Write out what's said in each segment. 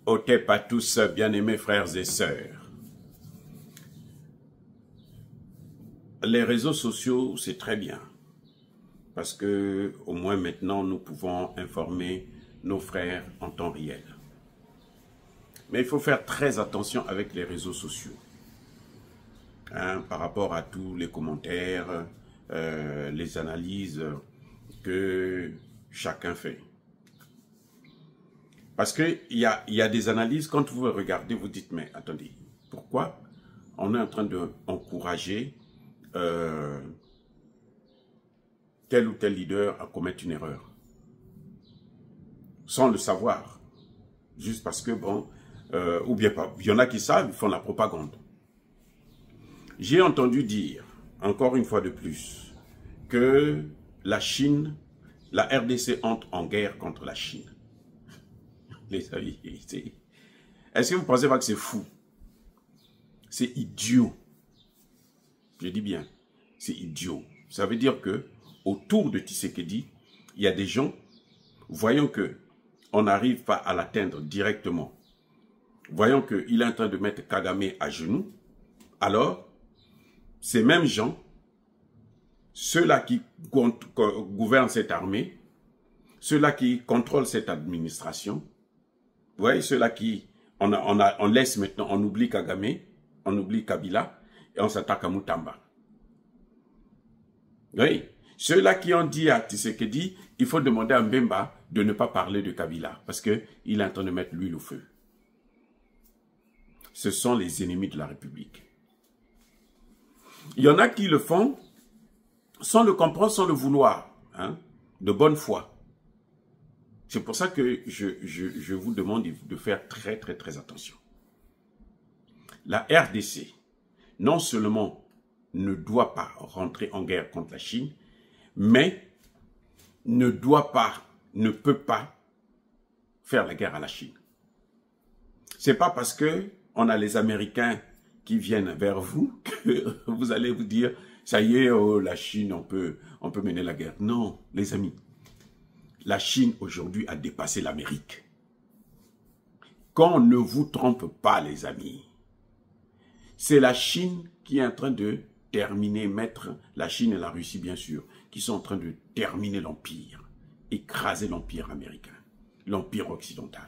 Otep à tous, bien-aimés frères et sœurs. Les réseaux sociaux, c'est très bien. Parce que, au moins maintenant, nous pouvons informer nos frères en temps réel. Mais il faut faire très attention avec les réseaux sociaux. Par rapport à tous les commentaires, les analyses que chacun fait. Parce qu'il y a des analyses, quand vous regardez, vous dites, mais attendez, pourquoi on est en train d'encourager tel ou tel leader à commettre une erreur? Sans le savoir. Juste parce que, bon, ou bien pas. Il y en a qui savent, ils font la propagande. J'ai entendu dire, encore une fois de plus, que la Chine, la RDC entre en guerre contre la Chine. Les amis, est-ce que vous pensez pas que c'est fou? C'est idiot. Je dis bien, c'est idiot. Ça veut dire que autour de Tshisekedi, il y a des gens, voyant que on n'arrive pas à l'atteindre directement, voyant qu'il est en train de mettre Kagame à genoux, alors ces mêmes gens, ceux-là qui gouvernent cette armée, ceux-là qui contrôlent cette administration, vous voyez, ceux-là qui, on laisse maintenant, on oublie Kagame, on oublie Kabila, et on s'attaque à Mutamba. Oui, ceux-là qui ont dit à Tshisekedi, il faut demander à Mbemba de ne pas parler de Kabila, parce qu'il est en train de mettre l'huile au feu. Ce sont les ennemis de la République. Il y en a qui le font sans le comprendre, sans le vouloir, hein, de bonne foi. C'est pour ça que je vous demande de faire très attention. La RDC, non seulement ne doit pas rentrer en guerre contre la Chine, mais ne peut pas faire la guerre à la Chine. C'est pas parce que on a les Américains qui viennent vers vous que vous allez vous dire, ça y est, oh, la Chine, on peut mener la guerre. Non, les amis. La Chine, aujourd'hui, a dépassé l'Amérique. Qu'on ne vous trompe pas, les amis. C'est la Chine qui est en train de terminer, la Chine et la Russie, bien sûr, qui sont en train de terminer l'Empire, écraser l'Empire américain, l'Empire occidental.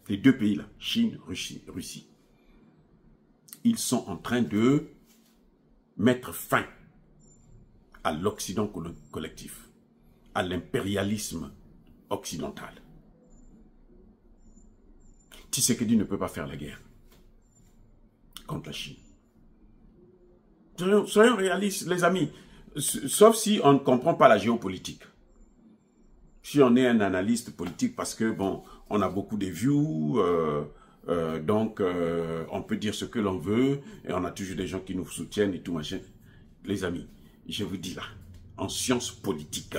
Les deux pays-là, Chine, Russie. Ils sont en train de mettre fin à l'Occident collectif, à l'impérialisme occidental. Tshisekedi ne peut pas faire la guerre contre la Chine. Soyons réalistes, les amis. Sauf si on ne comprend pas la géopolitique. Si on est un analyste politique parce que, bon, on a beaucoup de views, donc on peut dire ce que l'on veut, et on a toujours des gens qui nous soutiennent et tout machin. Les amis, je vous dis là, en sciences politiques,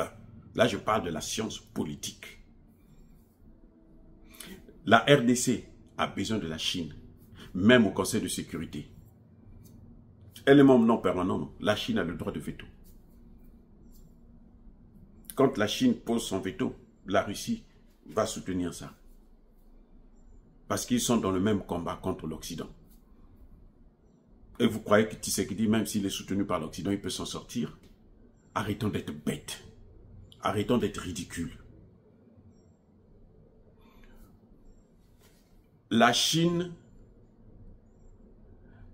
là je parle de la science politique. La RDC a besoin de la Chine, même au Conseil de sécurité. Elle est membre non permanent, la Chine a le droit de veto. Quand la Chine pose son veto, la Russie va soutenir ça. Parce qu'ils sont dans le même combat contre l'Occident. Et vous croyez que Tshisekedi, même s'il est soutenu par l'Occident, il peut s'en sortir? Arrêtons d'être bêtes. Arrêtons d'être ridicules. La Chine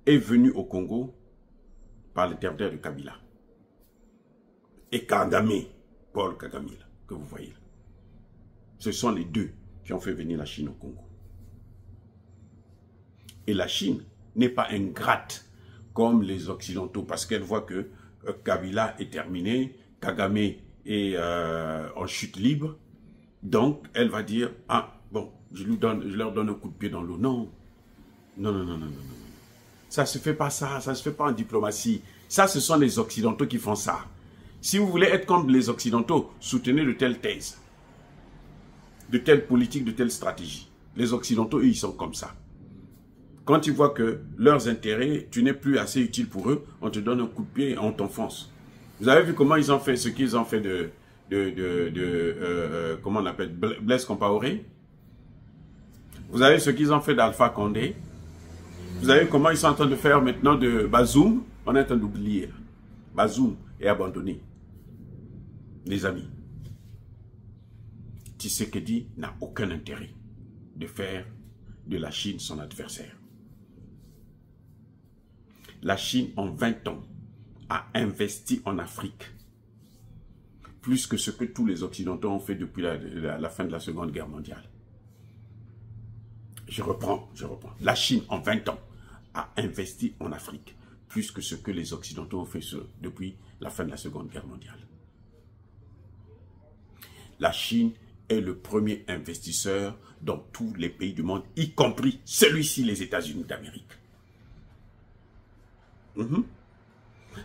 est venue au Congo par l'intermédiaire de Kabila. Et Kagame, Paul Kagame, là, que vous voyez là. Ce sont les deux qui ont fait venir la Chine au Congo. Et la Chine n'est pas ingrate comme les Occidentaux, parce qu'elle voit que Kabila est terminé, Kagame est en chute libre, donc elle va dire, ah bon, je leur donne un coup de pied dans l'eau. Non, non, non, non, non, non, non. Ça ne se fait pas ça se fait pas en diplomatie. Ça, ce sont les Occidentaux qui font ça. Si vous voulez être contre les Occidentaux, soutenez de telles thèses, de telles politiques, de telles stratégies. Les Occidentaux, eux, ils sont comme ça. Quand ils voient que leurs intérêts, tu n'es plus assez utile pour eux, on te donne un coup de pied et on t'enfonce. Vous avez vu comment ils ont fait ce qu'ils ont fait comment on appelle, Blaise Compaoré? Vous avez ce qu'ils ont fait d'Alpha Condé. Vous avez comment ils sont en train de faire maintenant de Bazoum. On est en train d'oublier. Bazoum est abandonné. Les amis. Tshisekedi n'a aucun intérêt de faire de la Chine son adversaire. La Chine, en 20 ans, a investi en Afrique plus que ce que tous les Occidentaux ont fait depuis la fin de la Seconde Guerre mondiale. Je reprends. La Chine, en 20 ans, a investi en Afrique plus que ce que les Occidentaux ont fait depuis la fin de la Seconde Guerre mondiale. La Chine est le premier investisseur dans tous les pays du monde, y compris celui-ci, les États-Unis d'Amérique.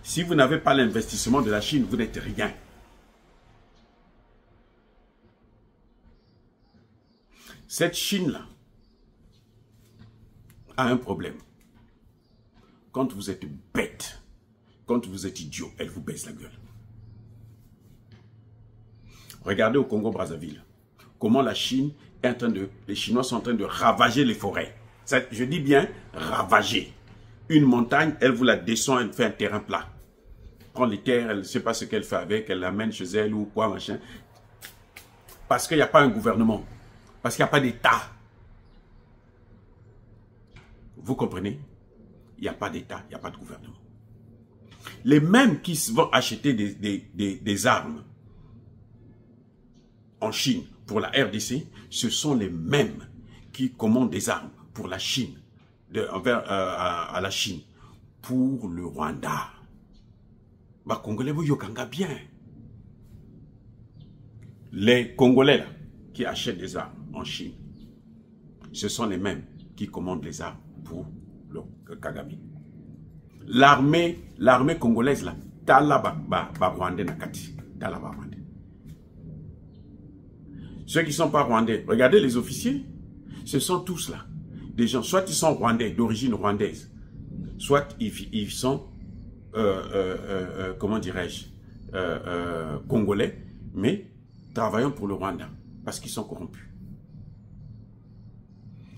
Si vous n'avez pas l'investissement de la Chine, vous n'êtes rien. Cette Chine-là a un problème. Quand vous êtes bête, quand vous êtes idiot, elle vous baisse la gueule. Regardez au Congo-Brazzaville, comment la Chine est en train les Chinois sont en train de ravager les forêts. Je dis bien ravager. Une montagne, elle vous la descend, elle fait un terrain plat. Prend les terres, elle ne sait pas ce qu'elle fait avec, elle l'amène chez elle ou quoi, machin. Parce qu'il n'y a pas un gouvernement. Parce qu'il n'y a pas d'État. Vous comprenez? Il n'y a pas d'État, il n'y a pas de gouvernement. Les mêmes qui vont acheter des armes en Chine pour la RDC, ce sont les mêmes qui commandent des armes pour la Chine, à la Chine, pour le Rwanda. Bah, Congolais, vous yokanga bien. Les Congolais là, qui achètent des armes en Chine, ce sont les mêmes qui commandent les armes pour le Kagame. L'armée congolaise là, Rwandais nakati, Rwandais. Ceux qui ne sont pas rwandais, regardez les officiers, ce sont tous là. Des gens, soit ils sont rwandais, d'origine rwandaise, soit ils sont, comment dirais-je, congolais, mais travaillant pour le Rwanda, parce qu'ils sont corrompus.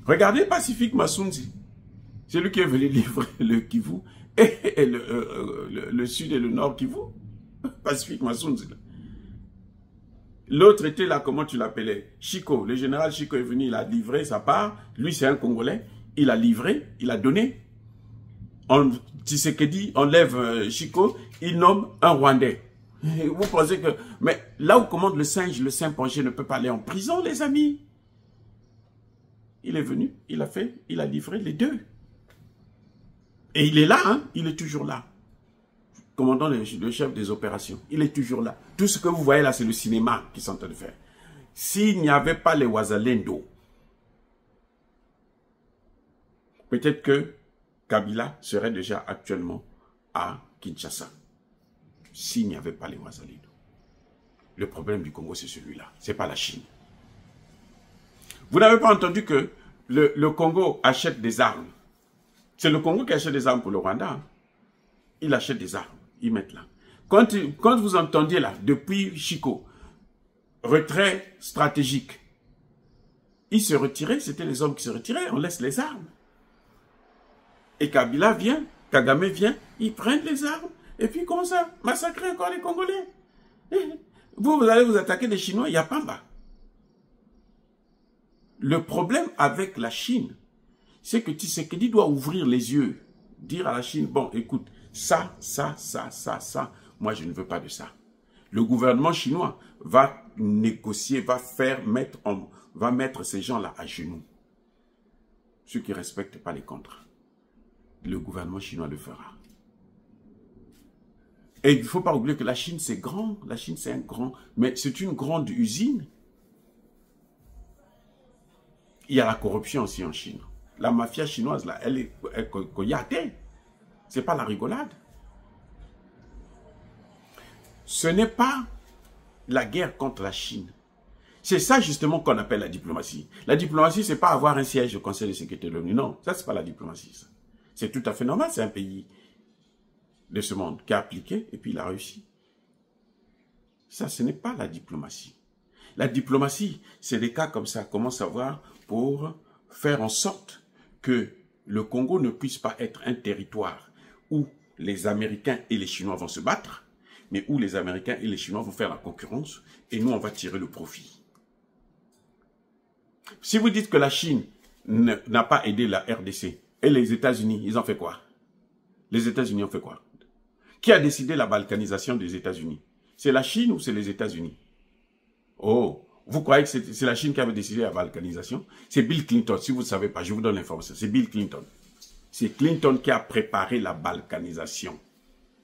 Regardez Pacifique Massounzi, c'est lui qui est venu livrer le Kivu, et le sud et le nord Kivu, Pacifique Massounzi. L'autre était là, comment tu l'appelais? Chico, le général Chico est venu, il a livré sa part. Lui, c'est un Congolais. Il a livré, il a donné. Tshisekedi enlève Chico, il nomme un Rwandais. Vous pensez que... Mais là où commande le saint penché ne peut pas aller en prison, les amis. Il est venu, il a livré les deux. Et il est là, hein, il est toujours là. Commandant le chef des opérations, il est toujours là. Tout ce que vous voyez là, c'est le cinéma qu'ils sont en train de faire. S'il n'y avait pas les Wazalendo, peut-être que Kabila serait déjà actuellement à Kinshasa. S'il n'y avait pas les Wazalendo. Le problème du Congo, c'est celui-là. Ce n'est pas la Chine. Vous n'avez pas entendu que le Congo achète des armes. C'est le Congo qui achète des armes pour le Rwanda. Hein. Il achète des armes. Ils mettent là. Quand vous entendiez là, depuis Chico, retrait stratégique, ils se retiraient, c'était les hommes qui se retiraient, on laisse les armes. Et Kabila vient, Kagame vient, ils prennent les armes, et puis comment ça, massacrer encore les Congolais. Vous allez vous attaquer des Chinois, il y a Pamba. Le problème avec la Chine, c'est que Tshisekedi doit ouvrir les yeux, dire à la Chine, bon, écoute, ça, moi je ne veux pas de ça. Le gouvernement chinois va négocier, va mettre ces gens-là à genoux. Ceux qui ne respectent pas les contrats. Le gouvernement chinois le fera. Et il ne faut pas oublier que la Chine c'est grand, la Chine c'est un grand, mais c'est une grande usine. Il y a la corruption aussi en Chine. La mafia chinoise là, elle est coyatée. Ce n'est pas la rigolade. Ce n'est pas la guerre contre la Chine. C'est ça justement qu'on appelle la diplomatie. La diplomatie, ce n'est pas avoir un siège au Conseil de sécurité de l'ONU. Non, ça, ce n'est pas la diplomatie. C'est tout à fait normal. C'est un pays de ce monde qui a appliqué et puis il a réussi. Ça, ce n'est pas la diplomatie. La diplomatie, c'est des cas comme ça. Comment savoir pour faire en sorte que le Congo ne puisse pas être un territoire où les Américains et les Chinois vont se battre, mais où les Américains et les Chinois vont faire la concurrence et nous, on va tirer le profit. Si vous dites que la Chine n'a pas aidé la RDC et les États-Unis, ils ont fait quoi? Les États-Unis ont fait quoi? Qui a décidé la balkanisation des États-Unis? C'est la Chine ou c'est les États-Unis? Oh, vous croyez que c'est la Chine qui avait décidé la balkanisation? C'est Bill Clinton, si vous ne savez pas, je vous donne l'information, c'est Bill Clinton. C'est Clinton qui a préparé la balkanisation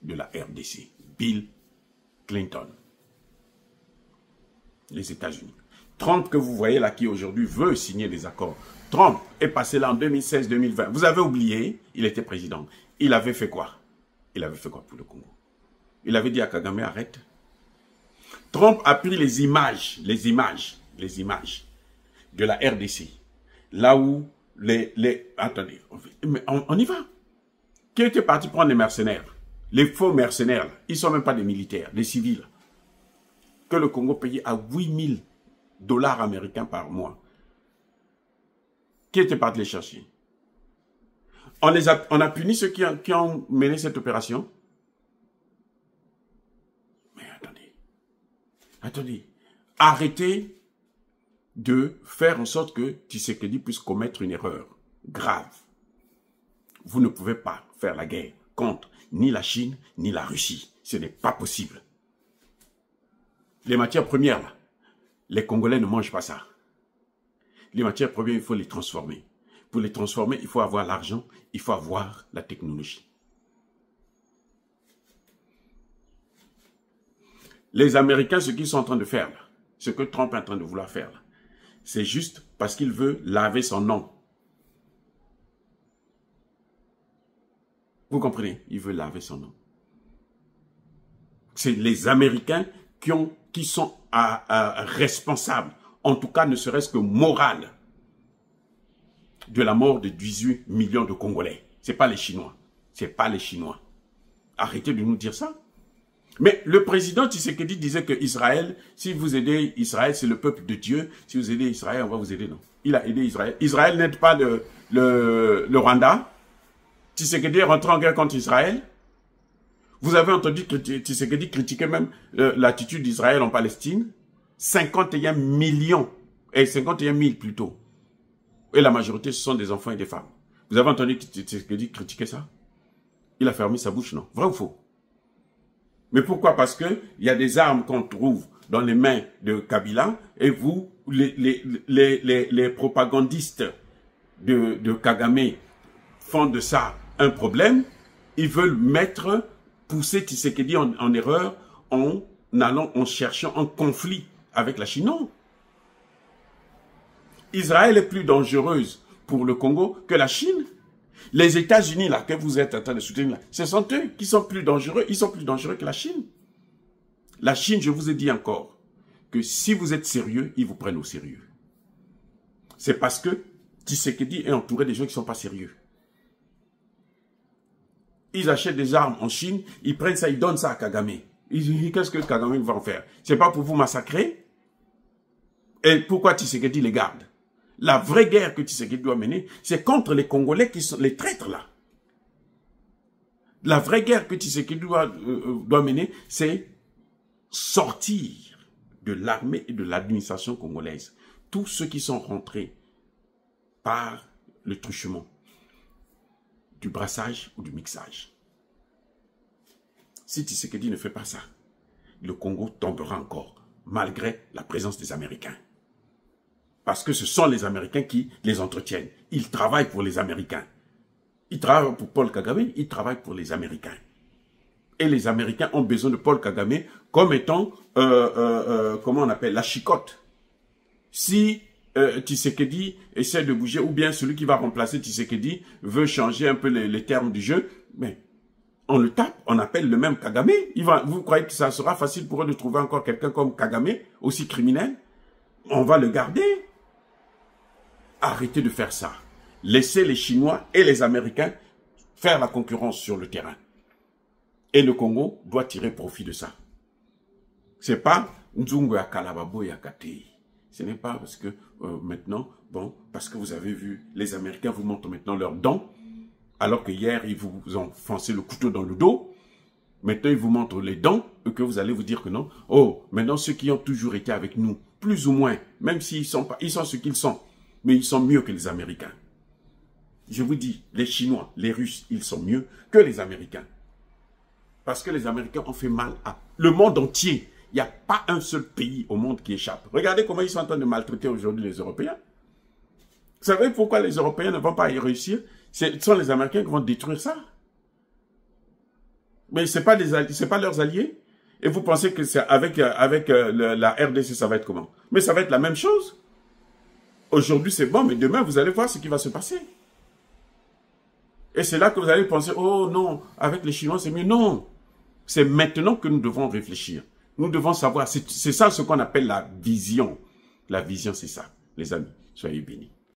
de la RDC. Bill Clinton. Les États-Unis. Trump que vous voyez là qui aujourd'hui veut signer des accords. Trump est passé là en 2016-2020. Vous avez oublié, il était président. Il avait fait quoi? Il avait fait quoi pour le Congo? Il avait dit à Kagame, arrête. Trump a pris les images de la RDC. Là où attendez, on y va. Qui était parti prendre les mercenaires? Les faux mercenaires, là, ils ne sont même pas des militaires, des civils. Que le Congo payait à 8 000 $ américains par mois. Qui était parti les chercher? On a puni ceux qui ont mené cette opération. Mais attendez. Arrêtez de faire en sorte que Tshisekedi puisse commettre une erreur grave. Vous ne pouvez pas faire la guerre contre ni la Chine, ni la Russie. Ce n'est pas possible. Les matières premières, là, les Congolais ne mangent pas ça. Les matières premières, il faut les transformer. Pour les transformer, il faut avoir l'argent, il faut avoir la technologie. Les Américains, ce qu'ils sont en train de faire, là, ce que Trump est en train de vouloir faire, c'est juste parce qu'il veut laver son nom. Vous comprenez? Il veut laver son nom. C'est les Américains qui sont responsables, en tout cas ne serait-ce que moral, de la mort de 18 millions de Congolais. Ce n'est pas les Chinois. Ce n'est pas les Chinois. Arrêtez de nous dire ça. Mais le président Tshisekedi disait que Israël, si vous aidez Israël, c'est le peuple de Dieu. Si vous aidez Israël, on va vous aider. Non. Il a aidé Israël. Israël n'aide pas le Rwanda. Tshisekedi est rentré en guerre contre Israël. Vous avez entendu Tshisekedi critiquer même l'attitude d'Israël en Palestine. 51 millions, et 51 000 plutôt. Et la majorité, ce sont des enfants et des femmes. Vous avez entendu Tshisekedi critiquer ça? Il a fermé sa bouche, non? Vrai ou faux? Mais pourquoi? Parce qu'il y a des armes qu'on trouve dans les mains de Kabila, et vous, les propagandistes de Kagame font de ça un problème. Ils veulent pousser Tshisekedi en erreur en cherchant un conflit avec la Chine. Non. Israël est plus dangereuse pour le Congo que la Chine. Les États-Unis, là, que vous êtes en train de soutenir, là, ce sont eux qui sont plus dangereux. Ils sont plus dangereux que la Chine. La Chine, je vous ai dit encore, que si vous êtes sérieux, ils vous prennent au sérieux. C'est parce que Tshisekedi est entouré des gens qui ne sont pas sérieux. Ils achètent des armes en Chine, ils prennent ça, ils donnent ça à Kagame. Qu'est-ce que Kagame va en faire? C'est pas pour vous massacrer? Et pourquoi Tshisekedi les garde? La vraie guerre que Tshisekedi doit mener, c'est contre les Congolais qui sont les traîtres là. La vraie guerre que Tshisekedi doit mener, c'est sortir de l'armée et de l'administration congolaise. Tous ceux qui sont rentrés par le truchement, du brassage ou du mixage. Si Tshisekedi ne fait pas ça, le Congo tombera encore, malgré la présence des Américains. Parce que ce sont les Américains qui les entretiennent. Ils travaillent pour les Américains. Ils travaillent pour Paul Kagame, ils travaillent pour les Américains. Et les Américains ont besoin de Paul Kagame comme étant, comment on appelle, la chicotte. Si Tshisekedi essaie de bouger, ou bien celui qui va remplacer Tshisekedi veut changer un peu les termes du jeu, mais on le tape, on appelle le même Kagame. Vous croyez que ça sera facile pour eux de trouver encore quelqu'un comme Kagame, aussi criminel? On va le garder. Arrêtez de faire ça. Laissez les Chinois et les Américains faire la concurrence sur le terrain. Et le Congo doit tirer profit de ça. C'est pas Nzungu ya Kalababo ya Kate. Ce n'est pas parce que maintenant, bon, parce que vous avez vu, les Américains vous montrent maintenant leurs dents, alors que hier, ils vous ont foncé le couteau dans le dos. Maintenant, ils vous montrent les dents, et que vous allez vous dire que non. Oh, maintenant, ceux qui ont toujours été avec nous, plus ou moins, même s'ils sont pas, ils sont ce qu'ils sont, mais ils sont mieux que les Américains. Je vous dis, les Chinois, les Russes, ils sont mieux que les Américains. Parce que les Américains ont fait mal à le monde entier. Il n'y a pas un seul pays au monde qui échappe. Regardez comment ils sont en train de maltraiter aujourd'hui les Européens. Vous savez pourquoi les Européens ne vont pas y réussir? Ce sont les Américains qui vont détruire ça. Mais ce n'est pas leurs alliés. Et vous pensez que c'est avec la RDC, ça va être comment? Mais ça va être la même chose. Aujourd'hui, c'est bon, mais demain, vous allez voir ce qui va se passer. Et c'est là que vous allez penser, oh non, avec les Chinois, c'est mieux. Non, c'est maintenant que nous devons réfléchir. Nous devons savoir, c'est ça ce qu'on appelle la vision. La vision, c'est ça. Les amis, soyez bénis.